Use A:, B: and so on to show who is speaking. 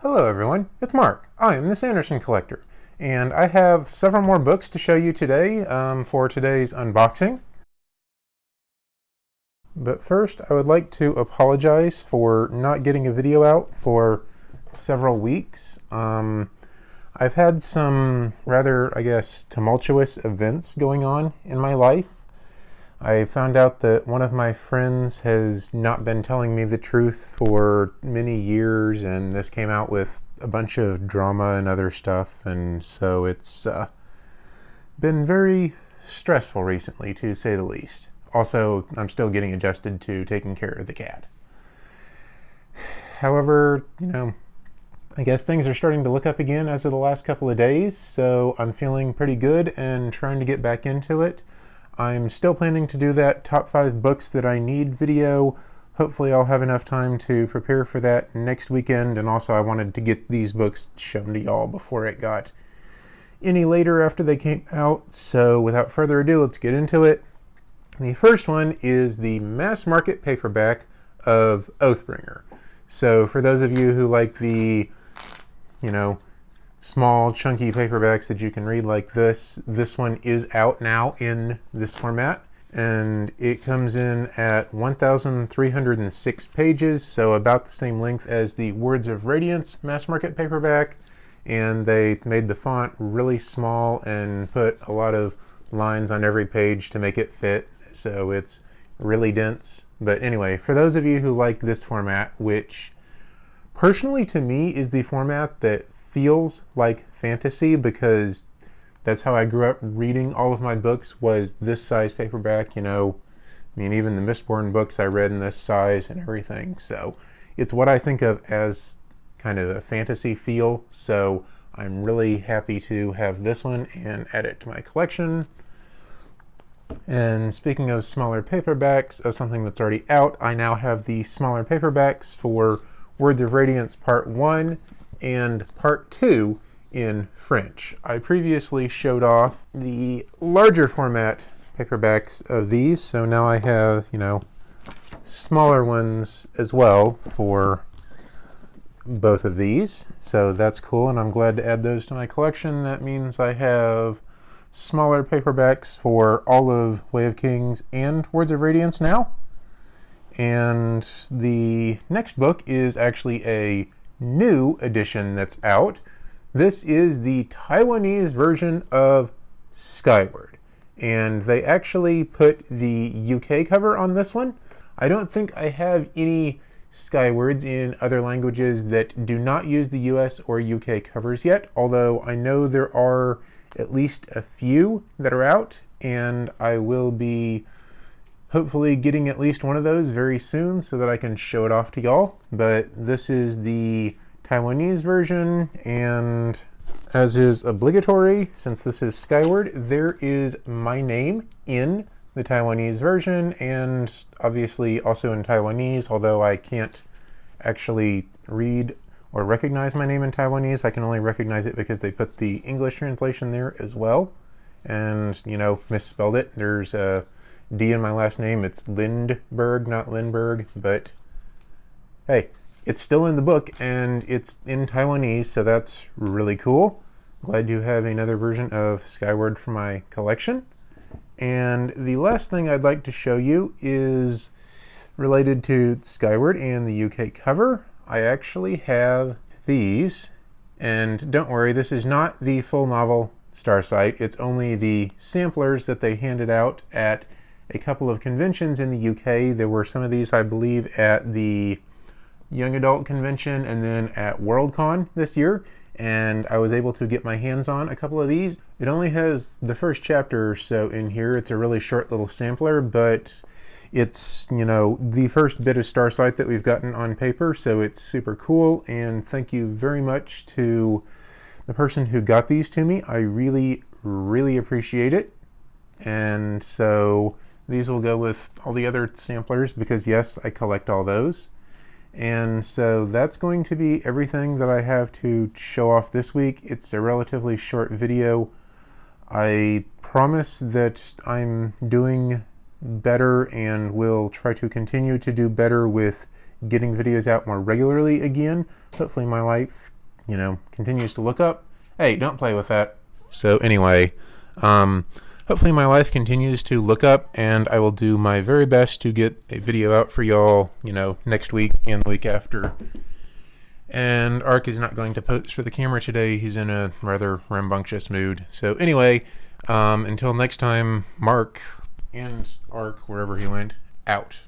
A: Hello everyone, it's Mark. I am the Sanderson Collector, and I have several more books to show you today for today's unboxing. But first, I would like to apologize for not getting a video out for several weeks. I've had some rather, tumultuous events going on in my life. I found out that one of my friends has not been telling me the truth for many years, and this came out with a bunch of drama and other stuff, and so it's been very stressful recently, to say the least. Also, I'm still getting adjusted to taking care of the cat. However, I guess things are starting to look up again as of the last couple of days, so I'm feeling pretty good and trying to get back into it. I'm still planning to do that top 5 books that I need video. Hopefully I'll have enough time to prepare for that next weekend, and also I wanted to get these books shown to y'all before it got any later after they came out. So without further ado, let's get into it. The first one is the mass market paperback of Oathbringer. So for those of you who like the, small chunky paperbacks that you can read like this one is out now in this format, and it comes in at 1,306 pages, so about the same length as the Words of Radiance mass market paperback, and they made the font really small and put a lot of lines on every page to make it fit, so it's really dense. But anyway, for those of you who like this format, which personally to me is the format that feels like fantasy, because that's how I grew up reading all of my books, was this size paperback. Even the Mistborn books I read in this size and everything. So it's what I think of as kind of a fantasy feel. So I'm really happy to have this one and add it to my collection. And speaking of smaller paperbacks, of something that's already out, I now have the smaller paperbacks for Words of Radiance Part 1 and Part 2 in French. I previously showed off the larger format paperbacks of these, so now I have, smaller ones as well for both of these. So that's cool, and I'm glad to add those to my collection. That means I have smaller paperbacks for all of Way of Kings and Words of Radiance now. And the next book is actually a new edition that's out. This is the Taiwanese version of Skyward, and they actually put the UK cover on this one. I don't think I have any Skywards in other languages that do not use the US or UK covers yet, although I know there are at least a few that are out, and I will be hopefully getting at least one of those very soon so that I can show it off to y'all. But this is the Taiwanese version, and as is obligatory, since this is Skyward, there is my name in the Taiwanese version, and obviously also in Taiwanese, although I can't actually read or recognize my name in Taiwanese. I can only recognize it because they put the English translation there as well, and, misspelled it. There's a D in my last name. It's Lindberg, not Lindbergh, but hey, it's still in the book and it's in Taiwanese, so that's really cool. Glad to have another version of Skyward for my collection. And the last thing I'd like to show you is related to Skyward and the UK cover. I actually have these, and don't worry, this is not the full novel Starsight. It's only the samplers that they handed out at a couple of conventions in the UK. There were some of these, I believe, at the Young Adult Convention and then at Worldcon this year, and I was able to get my hands on a couple of these. It only has the first chapter or so in here. It's a really short little sampler, but it's, the first bit of Starsight that we've gotten on paper, so it's super cool, and thank you very much to the person who got these to me. I really, really appreciate it. And so these will go with all the other samplers because, yes, I collect all those. And so that's going to be everything that I have to show off this week. It's a relatively short video. I promise that I'm doing better and will try to continue to do better with getting videos out more regularly again. Hopefully my life, continues to look up. Hey, don't play with that. So anyway, hopefully my life continues to look up, and I will do my very best to get a video out for y'all, next week and the week after. And Ark is not going to pose for the camera today. He's in a rather rambunctious mood. So anyway, until next time, Mark and Ark, wherever he went, out.